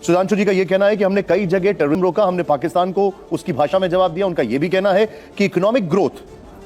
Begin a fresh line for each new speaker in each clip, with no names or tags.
सुधांशु जी का यह कहना है कि हमने कई जगह टेररिज्म रोका, हमने पाकिस्तान को उसकी भाषा में जवाब दिया। उनका यह भी कहना है कि इकोनॉमिक ग्रोथ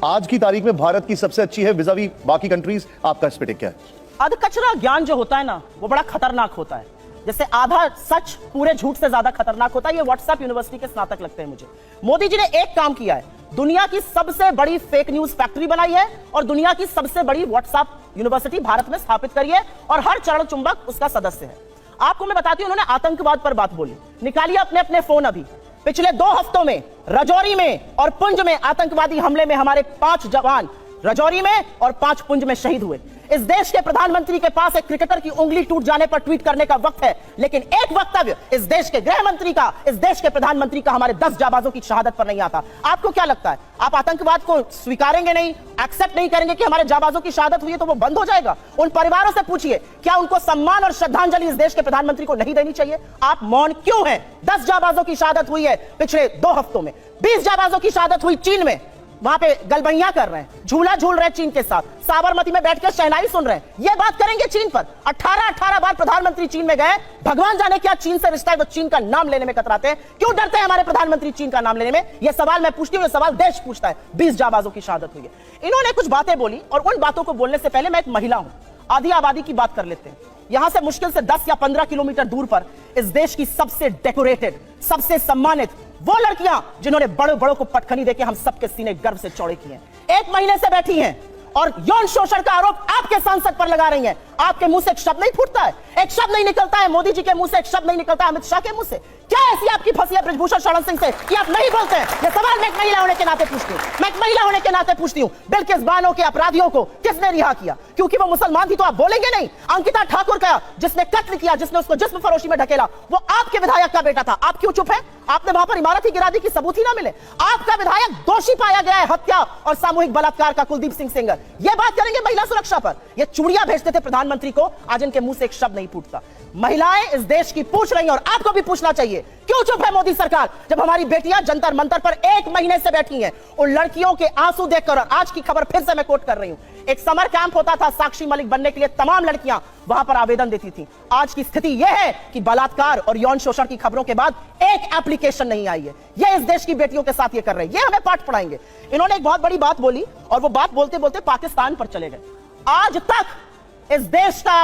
आज की तारीख में भारत की सबसे अच्छी है विज़ावी बाकी कंट्रीज। आपका इस पे टेक क्या है?
अधकचरा ज्ञान जो होता है ना, वो बड़ा खतरनाक होता है। जैसे आधा सच पूरे झूठ से ज्यादा खतरनाक होता है। ये व्हाट्सएप यूनिवर्सिटी के स्नातक लगते हैं मुझे। मोदी जी ने एक काम किया है, दुनिया की सबसे बड़ी फेक न्यूज फैक्ट्री बनाई है और दुनिया की सबसे बड़ी व्हाट्सएप यूनिवर्सिटी भारत में स्थापित करी है और हर चरण चुंबक उसका सदस्य है। आपको मैं बताती हूं, उन्होंने आतंकवाद पर बात बोली। निकालिए अपने अपने फोन अभी। पिछले 2 हफ्तों में राजौरी में और पुंछ में आतंकवादी हमले में हमारे 5 जवान राजौरी में और 5 पुंछ में शहीद हुए। इस देश के प्रधानमंत्री के पास एक क्रिकेटर की उंगली टूट जाने पर ट्वीट करने का वक्त है, लेकिन एक वक्तव्य इस देश के गृह मंत्री का, इस देश के प्रधानमंत्री का हमारे 10 जाबाजों की शहादत पर नहीं आता। आपको क्या लगता है, आप आतंकवाद को स्वीकारेंगे नहीं, एक्सेप्ट नहीं करेंगे कि हमारे जाबाजों की शहादत हुई है तो वो बंद हो जाएगा? उन परिवारों से पूछिए, क्या उनको सम्मान और श्रद्धांजलि इस देश के प्रधानमंत्री को नहीं देनी चाहिए? आप मौन क्यों हैं? 10 जाबाजों की शहादत हुई है पिछले 2 हफ्तों में। 20 जाबाजों की शहादत हुई चीन में, वहां पे गलबैया कर रहे हैं, झूला झूल रहे हैं चीन के साथ, साबरमती में बैठकर शहनाई सुन रहे हैं। ये बात करेंगे चीन पर? 18 बार प्रधानमंत्री चीन में गए, भगवान जाने क्या चीन से रिश्ता है, वो चीन का नाम लेने में कतराते हैं। क्यों डरते हैं हमारे प्रधानमंत्री चीन का नाम लेने में? यह सवाल मैं पूछती हूं, यह सवाल देश पूछता है। 20 जाबाजों की शहादत हुई है। इन्होंने कुछ बातें बोली और उन बातों को बोलने से पहले मैं एक महिला हूं, आधी आबादी की बात कर लेते हैं। यहां से मुश्किल से 10 या 15 किलोमीटर दूर पर इस देश की सबसे डेकोरेटेड, सबसे सम्मानित वो लड़कियां जिन्होंने बड़े बड़ों को पटखनी देके हम सबके सीने गर्व से चौड़े किए हैं, 1 महीने से बैठी हैं और यौन शोषण का आरोप आपके सांसद पर लगा रही हैं। आपके मुंह से एक शब्द नहीं फूटता है, एक शब्द नहीं निकलता है मोदी जी के मुंह से, एक शब्द नहीं निकलता है अमित शाह के मुंह से। क्या ऐसी आपकी फंसी है ब्रजभूषण शरण सिंह से कि आप नहीं बोलते हैं? ये सवाल मैं एक महिला होने के नाते पूछती हूँ, मैं एक महिला होने के नाते पूछती हूँ। बिल्किस बानो के अपराधियों को किसने रिहा किया? क्योंकि वो मुसलमान थी तो आप बोलेंगे नहीं? अंकिता ठाकुर का जिसने कत्ल किया, जिसने उसको जिस्म फरोशी में ढकेला, वो आपके विधायक का बेटा था। आप क्यों चुप है? आपने वहां पर इमारत ही गिरा दी कि सबूत ही ना मिले। आपका विधायक दोषी पाया गया है हत्या और सामूहिक बलात्कार का, कुलदीप सिंह सेंगर। यह बात करेंगे महिला सुरक्षा पर। ये चूड़ियां भेजते थे प्रधानमंत्री को, आज इनके मुंह से एक शब्द नहीं फूटता। महिलाएं इस देश की पूछ रही हैं और आपको भी पूछना चाहिए, क्यों चुप है मोदी सरकार जब हमारी बेटियां जंतर मंतर पर 1 महीने से बैठी हैं? उन लड़कियों के आंसू देखकर, और आज की खबर फिर से मैं कोट कर रही हूं, एक समर कैंप होता था साक्षी मलिक बनने के लिए, तमाम लड़कियां वहां पर आवेदन देती थी। आज की स्थिति यह है कि बलात्कार और यौन शोषण की खबरों के बाद एक एप्लीकेशन नहीं आई है। यह इस देश की बेटियों के साथ ये कर रहे हैं, ये हमें पाठ पढ़ाएंगे। इन्होंने एक बहुत बड़ी बात बोली और वो बात बोलते बोलते पाकिस्तान पर चले गए। आज तक इस देश का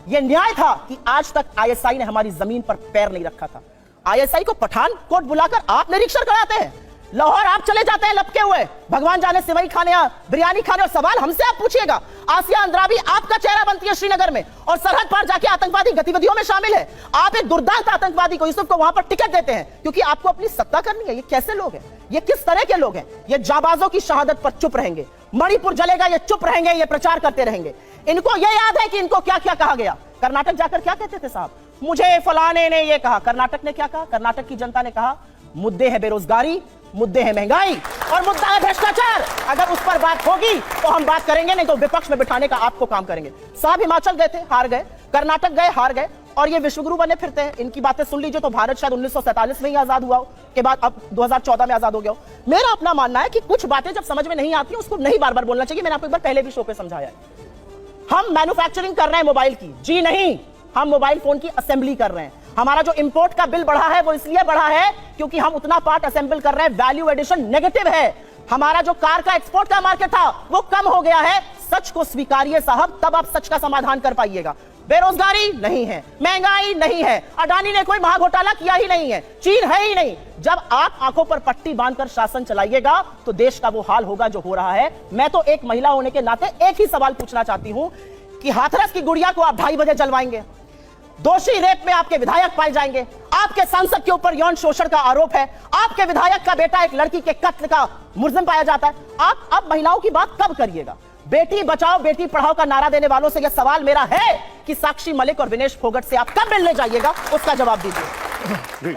यह न्याय था कि आज तक आईएसआई ने हमारी जमीन पर पैर नहीं रखा था। आईएसआई को पठानकोट बुलाकर आप निरीक्षण कराते हैं, लाहौर आप चले जाते हैं लपके हुए, भगवान जाने सिवई खाने या बिरयानी खाने, और सवाल हमसे आप पूछिएगा। आसिया अंद्राबी आपका चेहरा बनती है श्रीनगर में और सरहद पार जाके आतंकवादी गतिविधियों में शामिल है। आप एक दुर्दांत आतंकवादी को, यूसुफ को वहां पर टिकट देते हैं क्योंकि आपको अपनी सत्ता करनी है। ये कैसे लोग हैं? ये किस तरह के लोग हैं? ये जाबाजों की शहादत पर चुप रहेंगे, मणिपुर जलेगा ये चुप रहेंगे, ये प्रचार करते रहेंगे। इनको ये याद है कि इनको क्या क्या कहा गया। कर्नाटक जाकर क्या कहते थे साहब? मुझे फलाने ने ये कहा। कर्नाटक ने क्या कहा? कर्नाटक की जनता ने कहा मुद्दे है बेरोजगारी, मुद्दे है महंगाई और मुद्दा है भ्रष्टाचार। अगर उस पर बात होगी तो हम बात करेंगे, नहीं तो विपक्ष में बिठाने का आपको काम करेंगे। साहब हिमाचल गए थे, हार गए, कर्नाटक गए, हार गए, और ये विश्वगुरु बने फिरते हैं। इनकी बातें सुन लीजिए तो भारत शायद 1947 में ही आजाद हुआ के बाद अब 2014 में आजाद हो गया हो। मेरा अपना मानना है कि कुछ बातें जब समझ में नहीं आती उसको नहीं बार बार बोलना चाहिए। मैंने आपको एक बार पहले भी शो पे समझाया है। हम मैन्युफैक्चरिंग कर रहे हैं मोबाइल की, जी नहीं, हम मोबाइल फोन की असेंबली कर रहे हैं। हमारा जो इंपोर्ट का बिल बढ़ा है वो इसलिए बढ़ा है क्योंकि हम उतना पार्ट असेंबल कर रहे हैं, वैल्यू एडिशन नेगेटिव है। हमारा जो कार का एक्सपोर्ट का मार्केट था वो कम हो गया है। सच को स्वीकारिए साहब, तब आप सच का समाधान कर पाइएगा। बेरोजगारी नहीं है, महंगाई नहीं है, अडानी ने कोई महाघोटाला किया ही नहीं है, चीन है ही नहीं। जब आप आंखों पर पट्टी बांधकर शासन चलाइएगा तो देश का वो हाल होगा जो हो रहा है। मैं तो एक महिला होने के नाते एक ही सवाल पूछना चाहती हूं कि हाथरस की गुड़िया को आप 2:30 बजे जलवाएंगे, दोषी रेप में आपके विधायक पाए जाएंगे, आपके सांसद के ऊपर यौन शोषण का आरोप है, आपके विधायक का बेटा एक लड़की के कत्ल का मुलजिम पाया जाता है। आप अब महिलाओं की बात कब करिएगा? बेटी बचाओ बेटी पढ़ाओ का नारा देने वालों से यह सवाल मेरा है कि साक्षी मलिक और विनेश फोगट से आप कब मिलने जाइएगा, उसका जवाब दीजिए।